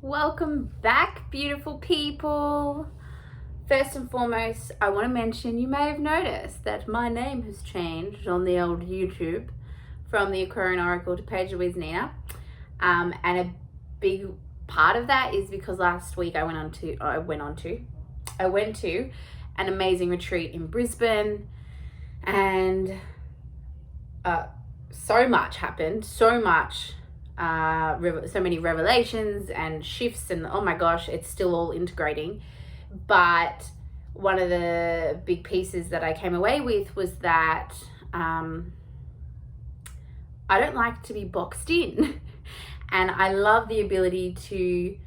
Welcome back, beautiful people. First and foremost, I want to mention you may have noticed that my name has changed on the old YouTube from the Aquarian Oracle to Paige Nina. And a big part of that is because last week I went to an amazing retreat in Brisbane, and so much happened, so many revelations and shifts, and oh my gosh, it's still all integrating. But one of the big pieces that I came away with was that I don't like to be boxed in and I love the ability to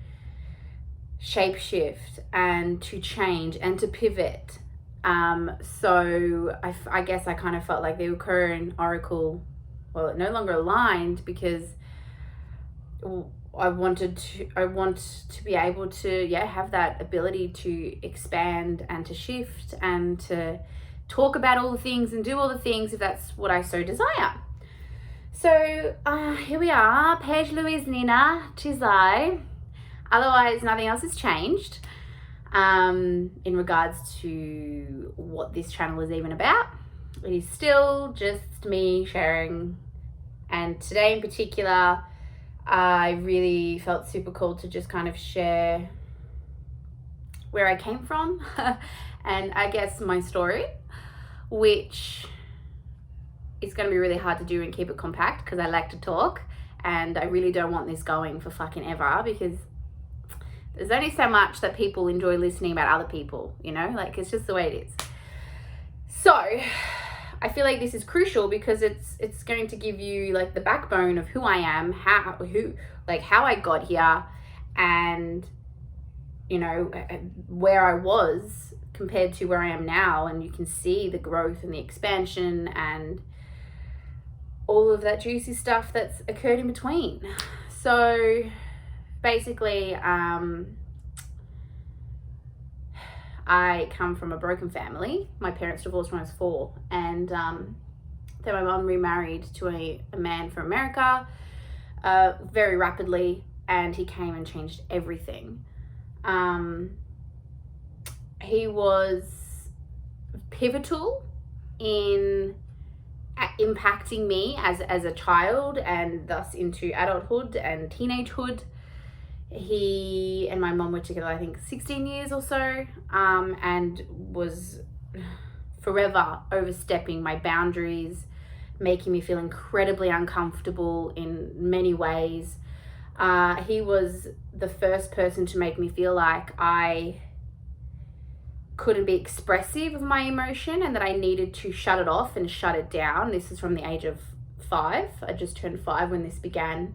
shapeshift and to change and to pivot. So I guess I kind of felt like the Aquarian Oracle, well, it no longer aligned because I want to be able to have that ability to expand and to shift and to talk about all the things and do all the things if that's what I so desire. So here we are, Paige Nina, 'tis I. Otherwise, nothing else has changed in regards to what this channel is even about. It is still just me sharing, and today in particular, I really felt super cool to just kind of share where I came from and I guess my story, which is going to be really hard to do and keep it compact because I like to talk and I really don't want this going for fucking ever, because there's only so much that people enjoy listening about other people, like it's just the way it is. So I feel like this is crucial because it's going to give you like the backbone of who I am, how I got here, and where I was compared to where I am now, and you can see the growth and the expansion and all of that juicy stuff that's occurred in between. So basically, I come from a broken family. My parents divorced when I was 4, and then my mom remarried to a man from America very rapidly, and he came and changed everything. He was pivotal in impacting me as a child and thus into adulthood and teenagehood. He and my mom were together, I think, 16 years or so, and was forever overstepping my boundaries, making me feel incredibly uncomfortable in many ways. He was the first person to make me feel like I couldn't be expressive of my emotion and that I needed to shut it off and shut it down. This is from the age of 5. I just turned 5 when this began.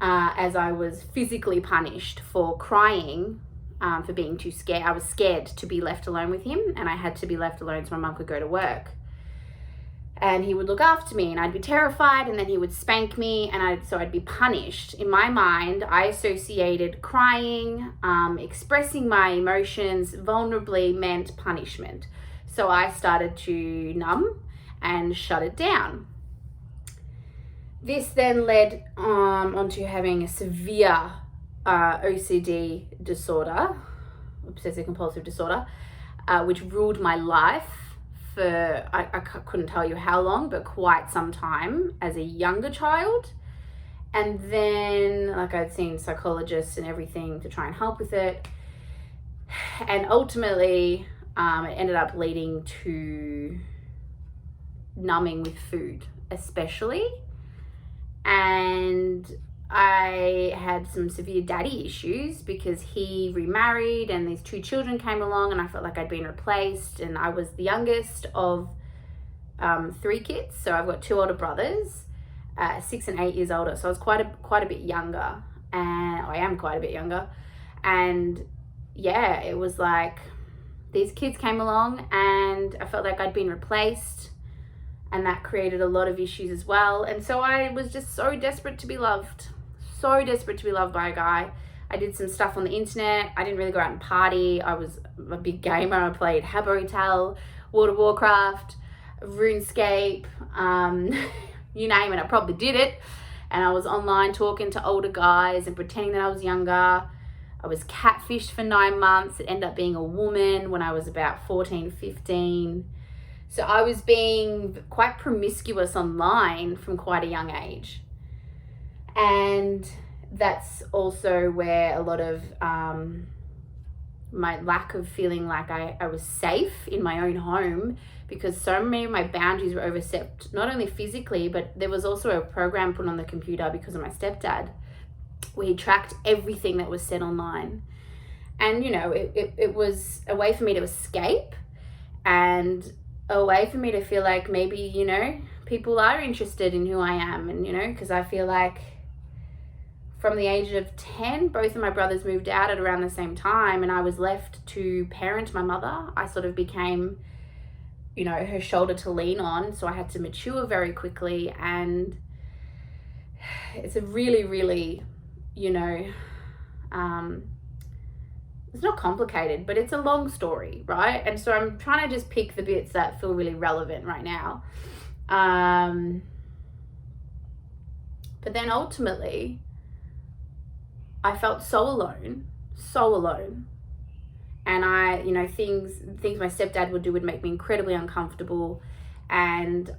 As I was physically punished for crying, for being too scared. I was scared to be left alone with him, and I had to be left alone so my mum could go to work. And he would look after me, and I'd be terrified, and then he would spank me, and I'd be punished. In my mind, I associated crying, expressing my emotions vulnerably meant punishment. So I started to numb and shut it down. This then led onto having a severe OCD disorder, obsessive compulsive disorder, which ruled my life for, I couldn't tell you how long, but quite some time as a younger child. And then, I'd seen psychologists and everything to try and help with it. And ultimately, it ended up leading to numbing with food, especially. And I had some severe daddy issues because he remarried and these 2 children came along, and I felt like I'd been replaced, and I was the youngest of 3 kids. So I've got 2 older brothers, 6 and 8 years older. So I was quite a bit younger, and I am quite a bit younger. And yeah, it was like these kids came along and I felt like I'd been replaced. And that created a lot of issues as well. And so I was just so desperate to be loved. So desperate to be loved by a guy. I did some stuff on the internet. I didn't really go out and party. I was a big gamer. I played Habbo Hotel, World of Warcraft, RuneScape, you name it, I probably did it. And I was online talking to older guys and pretending that I was younger. I was catfished for 9 months. It ended up being a woman when I was about 14, 15. So I was being quite promiscuous online from quite a young age. And that's also where a lot of my lack of feeling like I was safe in my own home, because so many of my boundaries were overstepped, not only physically, but there was also a program put on the computer because of my stepdad, where he tracked everything that was said online. And, it was a way for me to escape, and a way for me to feel like maybe, people are interested in who I am. And, because I feel like from the age of 10, both of my brothers moved out at around the same time, and I was left to parent my mother. I sort of became, her shoulder to lean on. So I had to mature very quickly. And it's a really, really, it's not complicated, but it's a long story, right? And so I'm trying to just pick the bits that feel really relevant right now. But then ultimately, I felt so alone. And things my stepdad would do would make me incredibly uncomfortable. And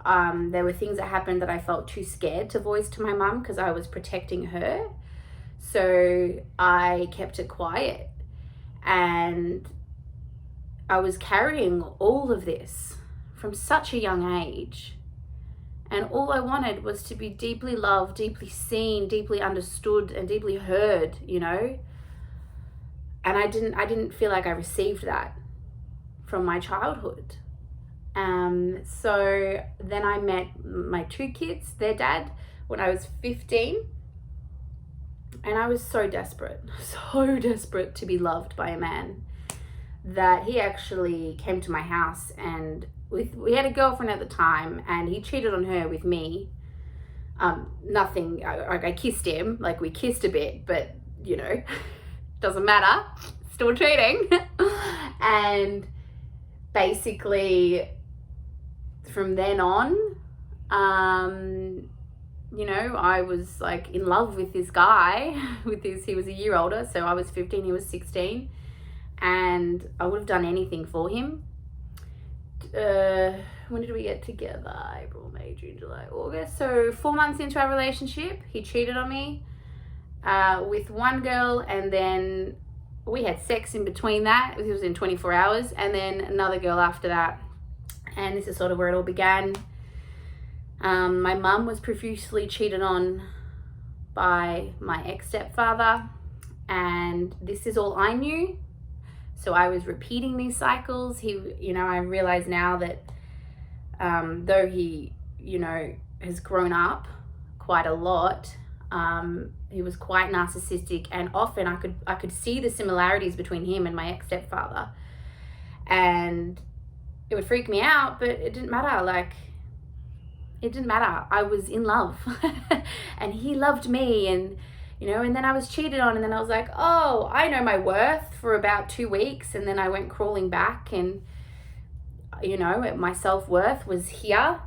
there were things that happened that I felt too scared to voice to my mum because I was protecting her. So I kept it quiet. And I was carrying all of this from such a young age. And all I wanted was to be deeply loved, deeply seen, deeply understood, and deeply heard, And I didn't feel like I received that from my childhood. So then I met my 2 kids, their dad, when I was 15. And I was so desperate to be loved by a man, that he actually came to my house, and we had a girlfriend at the time, and he cheated on her with me. I kissed him, like we kissed a bit, but doesn't matter, still cheating. And basically from then on, I was like in love with this guy, he was a year older, so I was 15, he was 16, and I would have done anything for him. When did we get together? April, May, June, July, August. So 4 months into our relationship, he cheated on me with one girl, and then we had sex in between that. It was in 24 hours, and then another girl after that. And this is sort of where it all began. My mum was profusely cheated on by my ex-stepfather, and this is all I knew. So I was repeating these cycles. I realize now that though he, has grown up quite a lot, he was quite narcissistic, and often I could see the similarities between him and my ex-stepfather. And it would freak me out, but it didn't matter. It didn't matter. I was in love and he loved me, and and then I was cheated on, and then I was like, oh, I know my worth for about 2 weeks. And then I went crawling back, and, my self-worth was here,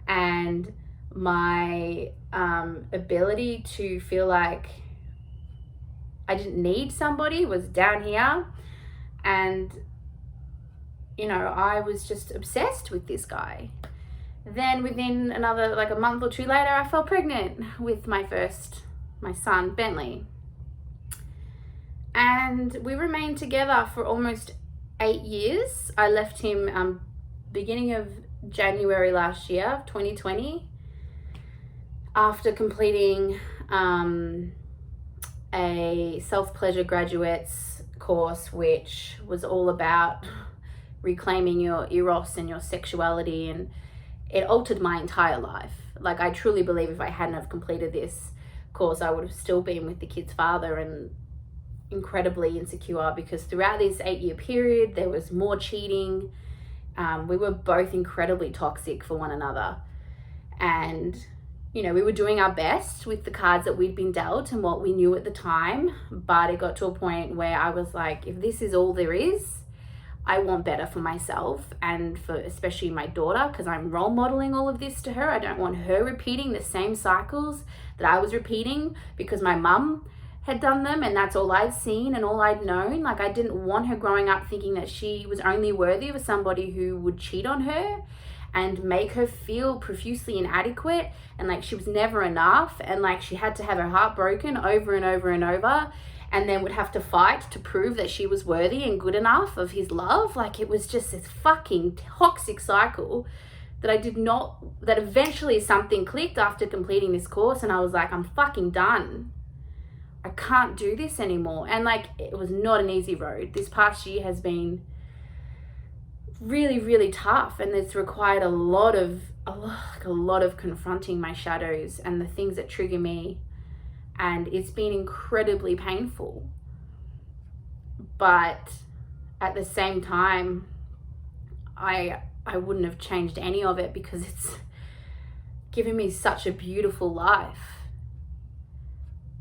and my ability to feel like I didn't need somebody was down here. And, I was just obsessed with this guy. Then within another, a month or 2 later, I fell pregnant with my son, Bentley. And we remained together for almost 8 years. I left him beginning of January last year, 2020, after completing a self-pleasure graduates course, which was all about reclaiming your eros and your sexuality, and it altered my entire life. I truly believe if I hadn't have completed this course, I would have still been with the kid's father and incredibly insecure, because throughout this 8-year period, there was more cheating. We were both incredibly toxic for one another. And, we were doing our best with the cards that we'd been dealt and what we knew at the time. But it got to a point where I was like, if this is all there is, I want better for myself and for especially my daughter, because I'm role modeling all of this to her. I don't want her repeating the same cycles that I was repeating because my mum had done them and that's all I'd seen and all I'd known. Like, I didn't want her growing up thinking that she was only worthy of somebody who would cheat on her and make her feel profusely inadequate and like she was never enough and like she had to have her heart broken over and over and over and then would have to fight to prove that she was worthy and good enough of his love. Like, it was just this fucking toxic cycle that that eventually something clicked after completing this course and I was like, I'm fucking done. I can't do this anymore. And like, it was not an easy road. This past year has been really, really tough, and it's required a lot of confronting my shadows and the things that trigger me, and it's been incredibly painful. But at the same time, I wouldn't have changed any of it because it's given me such a beautiful life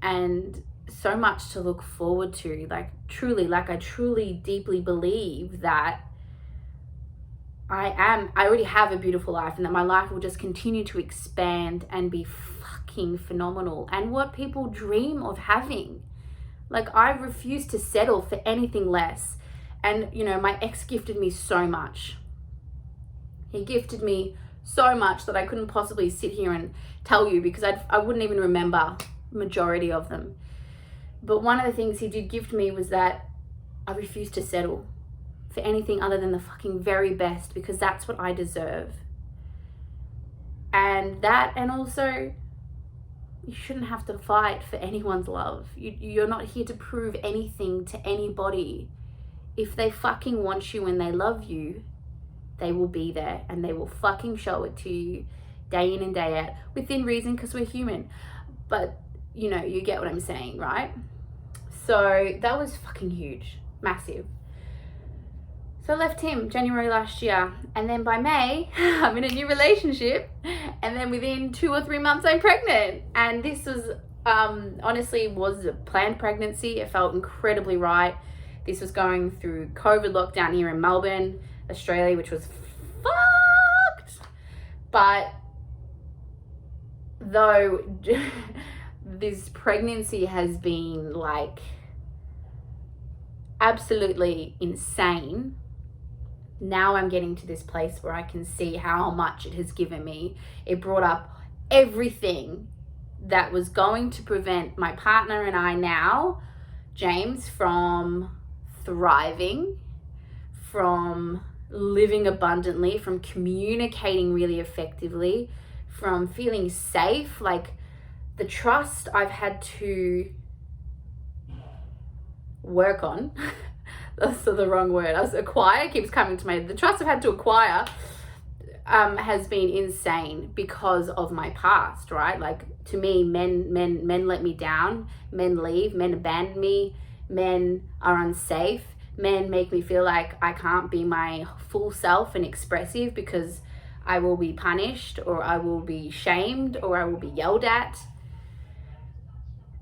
and so much to look forward to. Like, truly, I truly deeply believe that I already have a beautiful life and that my life will just continue to expand and be fucking phenomenal and what people dream of having. Like, I refuse to settle for anything less. And, you know, my ex gifted me so much. He gifted me so much that I couldn't possibly sit here and tell you because I wouldn't even remember the majority of them. But one of the things he did gift me was that I refused to settle for anything other than the fucking very best because that's what I deserve. And also, you shouldn't have to fight for anyone's love. You're not here to prove anything to anybody. If they fucking want you and they love you, they will be there and they will fucking show it to you day in and day out, within reason, because we're human. But, you know, you get what I'm saying, right? So that was fucking huge, massive. So I left him January last year, and then by May, I'm in a new relationship, and then within 2 or 3 months, I'm pregnant. And this was, honestly, was a planned pregnancy. It felt incredibly right. This was going through COVID lockdown here in Melbourne, Australia, which was fucked. But though this pregnancy has been like absolutely insane, now I'm getting to this place where I can see how much it has given me. It brought up everything that was going to prevent my partner and I now, James, from thriving, from living abundantly, from communicating really effectively, from feeling safe. Like, the trust I've had to work on that's the wrong word. Acquire keeps coming to me. The trust I've had to acquire has been insane because of my past, right? Like, to me, men let me down, men leave, men abandon me, men are unsafe, men make me feel like I can't be my full self and expressive because I will be punished or I will be shamed or I will be yelled at.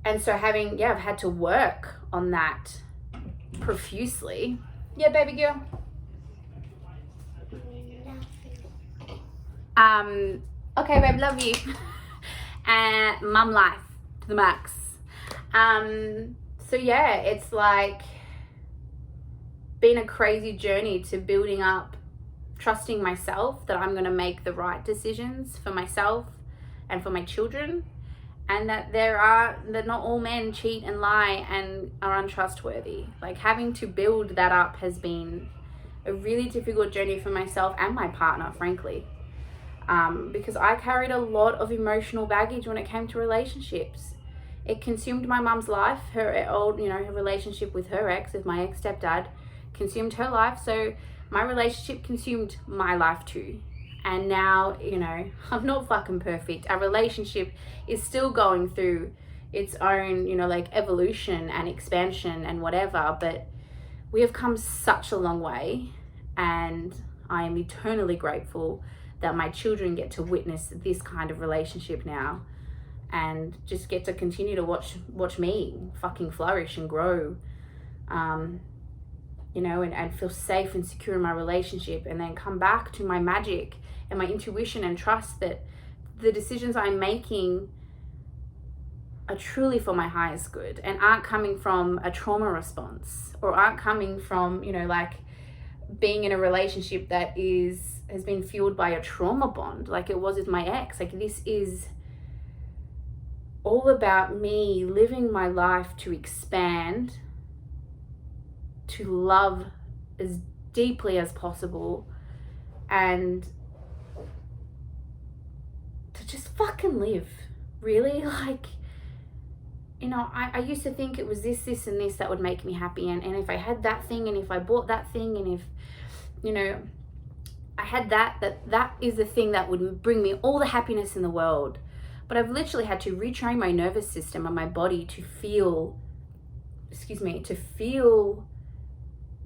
And so I've had to work on that profusely. Yeah, baby girl. Okay, babe, love you. And mum life to the max. So yeah, it's like been a crazy journey to building up, trusting myself that I'm going to make the right decisions for myself and for my children, and that that not all men cheat and lie and are untrustworthy. Like, having to build that up has been a really difficult journey for myself and my partner, frankly, because I carried a lot of emotional baggage when it came to relationships. It consumed my mum's life. Her relationship with her ex, with my ex-stepdad, consumed her life. So my relationship consumed my life too. And now, I'm not fucking perfect. Our relationship is still going through its own, evolution and expansion and whatever. But we have come such a long way. And I am eternally grateful that my children get to witness this kind of relationship now. And just get to continue to watch me fucking flourish and grow. you know, and feel safe and secure in my relationship, and then come back to my magic and my intuition and trust that the decisions I'm making are truly for my highest good and aren't coming from a trauma response, or aren't coming from, you know, like being in a relationship that has been fueled by a trauma bond like it was with my ex. Like, this is all about me living my life to expand, to love as deeply as possible, and to just fucking live, really. Like, you know, I used to think it was this and this that would make me happy, and if I had that thing, and if I bought that thing, and if, you know, I had that is the thing that would bring me all the happiness in the world. But I've literally had to retrain my nervous system and my body to feel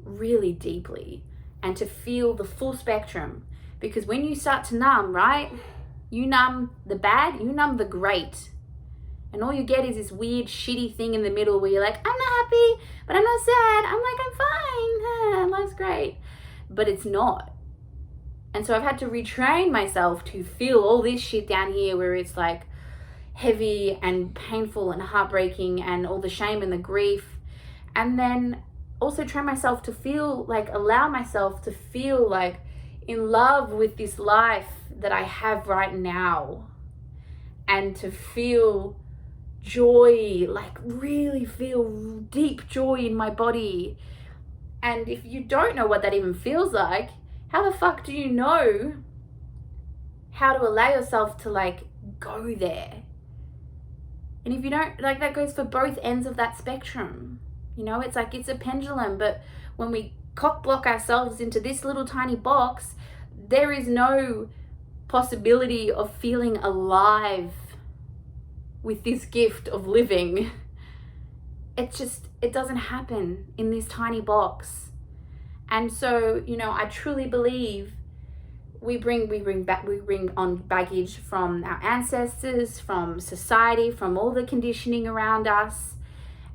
really deeply, and to feel the full spectrum. Because when you start to numb, right, you numb the bad, you numb the great, and all you get is this weird shitty thing in the middle where you're like, I'm not happy, but I'm not sad, I'm like, I'm fine, life's great. But it's not. And so I've had to retrain myself to feel all this shit down here where it's like heavy and painful and heartbreaking, and all the shame and the grief. And then also train myself to feel like, allow myself to feel like in love with this life that I have right now, and to feel joy, like really feel deep joy in my body. And if you don't know what that even feels like, how the fuck do you know how to allow yourself to like go there? And if you don't, like, that goes for both ends of that spectrum. You know, it's like, it's a pendulum, but when we cock block ourselves into this little tiny box, there is no possibility of feeling alive with this gift of living. It doesn't happen in this tiny box. And so, you know, I truly believe we bring on baggage from our ancestors, from society, from all the conditioning around us.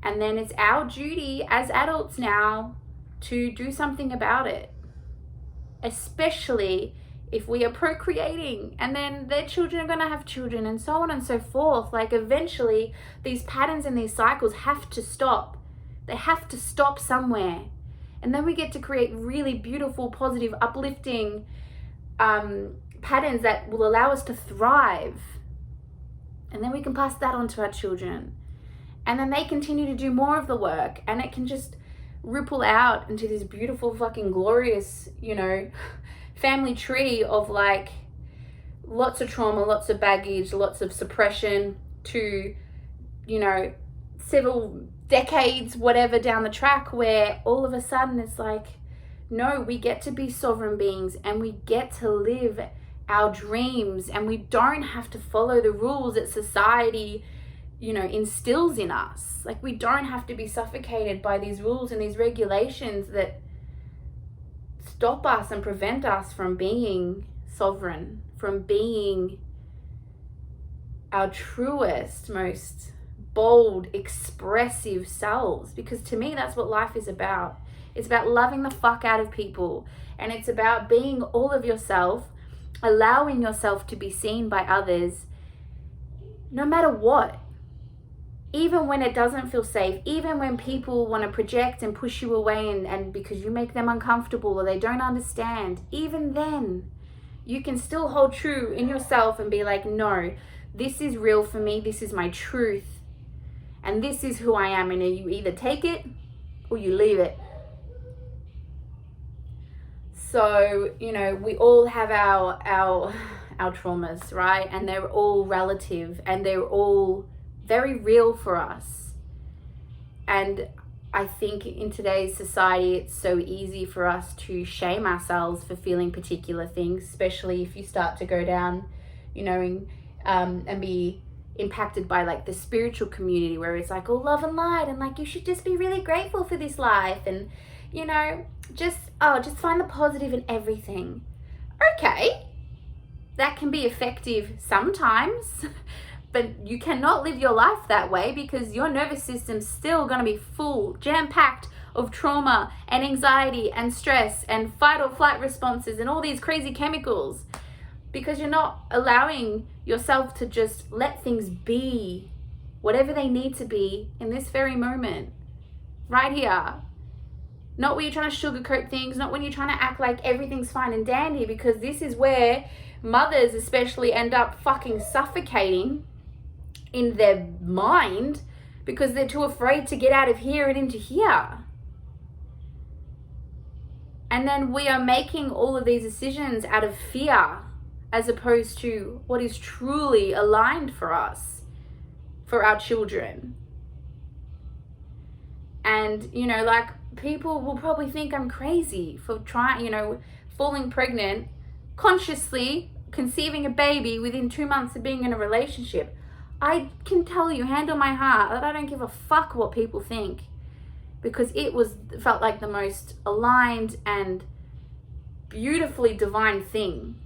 And then it's our duty as adults now to do something about it, especially if we are procreating, and then their children are going to have children, and so on and so forth. Like, eventually these patterns and these cycles have to stop. They have to stop somewhere. And then we get to create really beautiful, positive, uplifting patterns that will allow us to thrive. And then we can pass that on to our children. And then they continue to do more of the work, and it can just ripple out into this beautiful fucking glorious, you know, family tree of like lots of trauma, lots of baggage, lots of suppression to, you know, several decades, whatever, down the track, where all of a sudden it's like, no, we get to be sovereign beings, and we get to live our dreams, and we don't have to follow the rules that society, you know, instills in us. Like, we don't have to be suffocated by these rules and these regulations that stop us and prevent us from being sovereign, from being our truest, most bold, expressive selves. Because to me, that's what life is about. It's about loving the fuck out of people, and it's about being all of yourself, allowing yourself to be seen by others, no matter what. Even when it doesn't feel safe, even when people want to project and push you away and because you make them uncomfortable or they don't understand, even then, you can still hold true in yourself and be like, no, this is real for me, this is my truth, and this is who I am, and you either take it or you leave it. So, you know, we all have our traumas, right? And they're all relative, and they're all very real for us. And I think in today's society, it's so easy for us to shame ourselves for feeling particular things, especially if you start to go down, you know, and be impacted by like the spiritual community, where it's like all love and light, and like you should just be really grateful for this life, and, you know, just find the positive in everything. Okay, that can be effective sometimes. But you cannot live your life that way, because your nervous system's still going to be full, jam-packed of trauma and anxiety and stress and fight or flight responses and all these crazy chemicals, because you're not allowing yourself to just let things be whatever they need to be in this very moment, right here. Not when you're trying to sugarcoat things, not when you're trying to act like everything's fine and dandy, because this is where mothers especially end up fucking suffocating in their mind because they're too afraid to get out of here and into here. And then we are making all of these decisions out of fear as opposed to what is truly aligned for us, for our children. And, you know, like, people will probably think I'm crazy for trying, you know, falling pregnant, consciously conceiving a baby within 2 months of being in a relationship. I can tell you, hand on my heart, that I don't give a fuck what people think, because it felt like the most aligned and beautifully divine thing.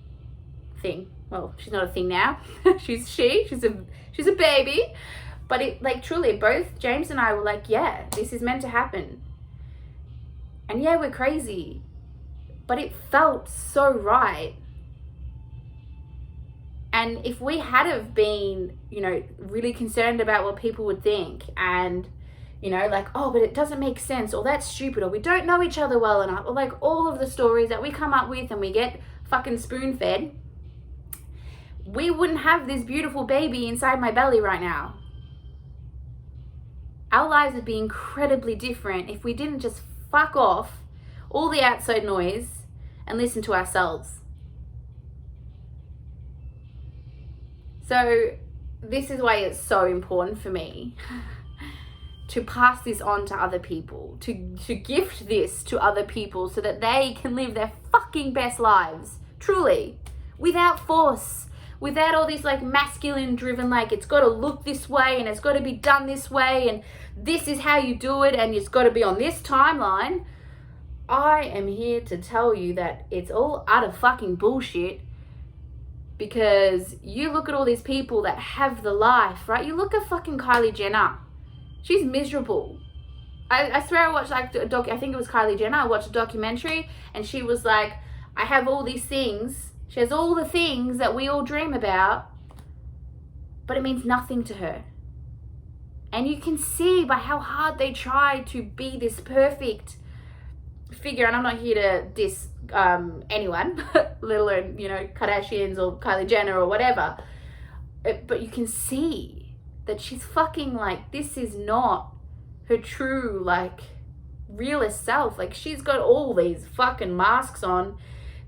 Well, she's not a thing now. she's a baby. But it, like, truly, both James and I were like, yeah, this is meant to happen. And yeah, we're crazy, but it felt so right. And if we had have been, you know, really concerned about what people would think, and, you know, like, oh, but it doesn't make sense, or that's stupid, or we don't know each other well enough, or like all of the stories that we come up with and we get fucking spoon-fed, we wouldn't have this beautiful baby inside my belly right now. Our lives would be incredibly different if we didn't just fuck off all the outside noise and listen to ourselves. So this is why it's so important for me to pass this on to other people, to gift this to other people so that they can live their fucking best lives, truly, without force, without all these like masculine driven, like it's got to look this way and it's got to be done this way and this is how you do it and it's got to be on this timeline. I am here to tell you that it's all utter fucking bullshit, because you look at all these people that have the life, right? You look at fucking Kylie Jenner. She's miserable. I swear I watched like I think it was Kylie Jenner. I watched a documentary and she was like, I have all these things. She has all the things that we all dream about, but it means nothing to her. And you can see by how hard they try to be this perfect figure, and I'm not here to diss anyone, let alone, you know, Kardashians or Kylie Jenner or whatever, but you can see that she's fucking like, this is not her true, like, realist self. Like, she's got all these fucking masks on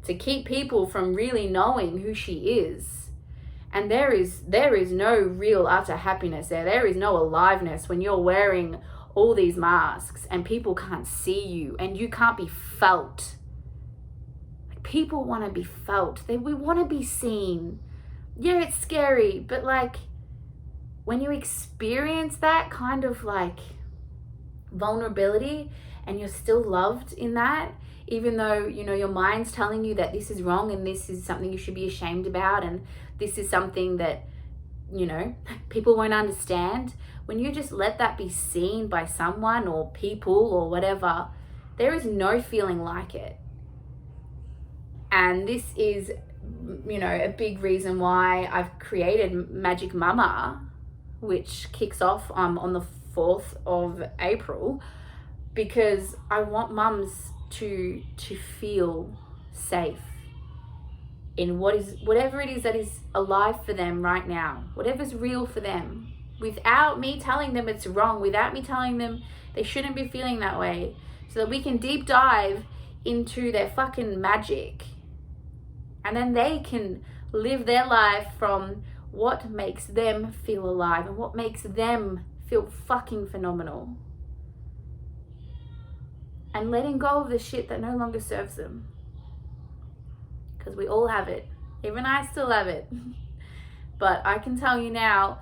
to keep people from really knowing who she is. And there is no real utter happiness there. There is no aliveness when you're wearing all these masks and people can't see you and you can't be felt. Like, people want to be felt. We want to be seen. Yeah, it's scary, but like, when you experience that kind of like vulnerability and you're still loved in that, even though, you know, your mind's telling you that this is wrong and this is something you should be ashamed about and this is something that, you know, people won't understand. When you just let that be seen by someone or people or whatever, there is no feeling like it. And this is, you know, a big reason why I've created Magic Mama, which kicks off on the 4th of April, because I want mums to feel safe in whatever it is that is alive for them right now, whatever's real for them, without me telling them it's wrong, without me telling them they shouldn't be feeling that way, so that we can deep dive into their fucking magic, and then they can live their life from what makes them feel alive and what makes them feel fucking phenomenal, and letting go of the shit that no longer serves them. Because we all have it. Even I still have it. But I can tell you now,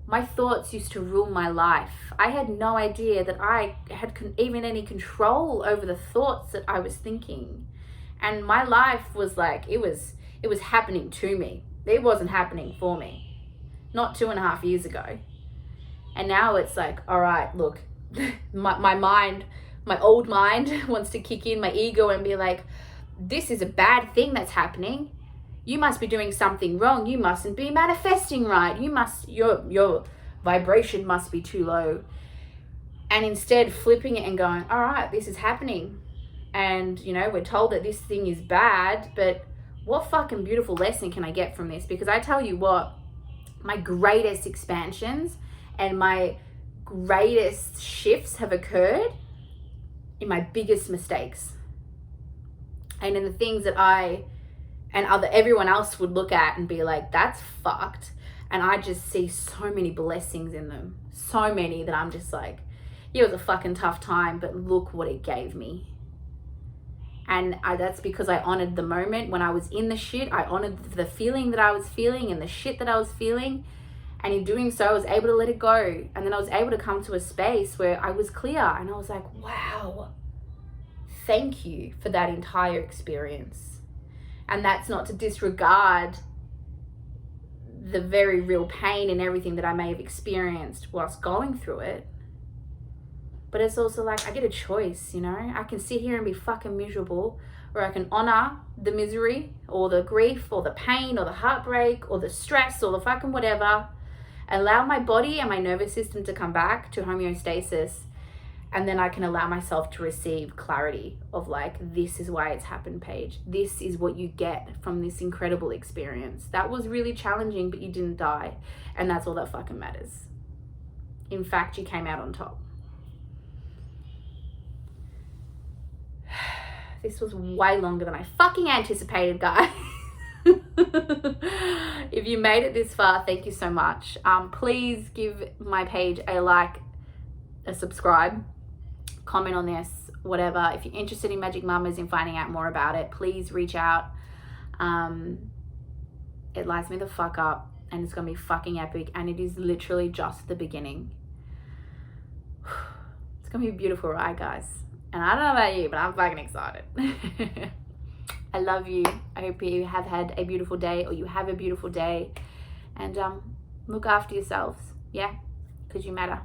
my thoughts used to rule my life. I had no idea that I had even any control over the thoughts that I was thinking. And my life was like, it was happening to me. It wasn't happening for me. Not 2.5 years ago. And now it's like, all right, look, my mind my old mind wants to kick in, my ego, and be like, this is a bad thing that's happening. You must be doing something wrong. You mustn't be manifesting right. Your vibration must be too low. And instead flipping it and going, all right, this is happening. And, you know, we're told that this thing is bad, but what fucking beautiful lesson can I get from this? Because I tell you what, my greatest expansions and my greatest shifts have occurred in my biggest mistakes. And in the things that I and everyone else would look at and be like, that's fucked. And I just see so many blessings in them. So many that I'm just like, yeah, it was a fucking tough time, but look what it gave me. And that's because I honored the moment when I was in the shit. I honored the feeling that I was feeling and the shit that I was feeling. And in doing so, I was able to let it go. And then I was able to come to a space where I was clear. And I was like, wow, thank you for that entire experience. And that's not to disregard the very real pain and everything that I may have experienced whilst going through it. But it's also like, I get a choice, you know? I can sit here and be fucking miserable, or I can honor the misery or the grief or the pain or the heartbreak or the stress or the fucking whatever, allow my body and my nervous system to come back to homeostasis. And then I can allow myself to receive clarity of like, this is why it's happened, Paige. This is what you get from this incredible experience. That was really challenging, but you didn't die. And that's all that fucking matters. In fact, you came out on top. This was way longer than I fucking anticipated, guys. If you made it this far, thank you so much. Please give my page a like, a subscribe, comment on this, whatever. If you're interested in Magic Mamas and finding out more about it, please reach out. It lights me the fuck up, and it's gonna be fucking epic, and it is literally just the beginning. It's gonna be a beautiful ride, guys. And I don't know about you, but I'm fucking excited. I love you. I hope you have had a beautiful day, or you have a beautiful day. And look after yourselves, yeah? Because you matter.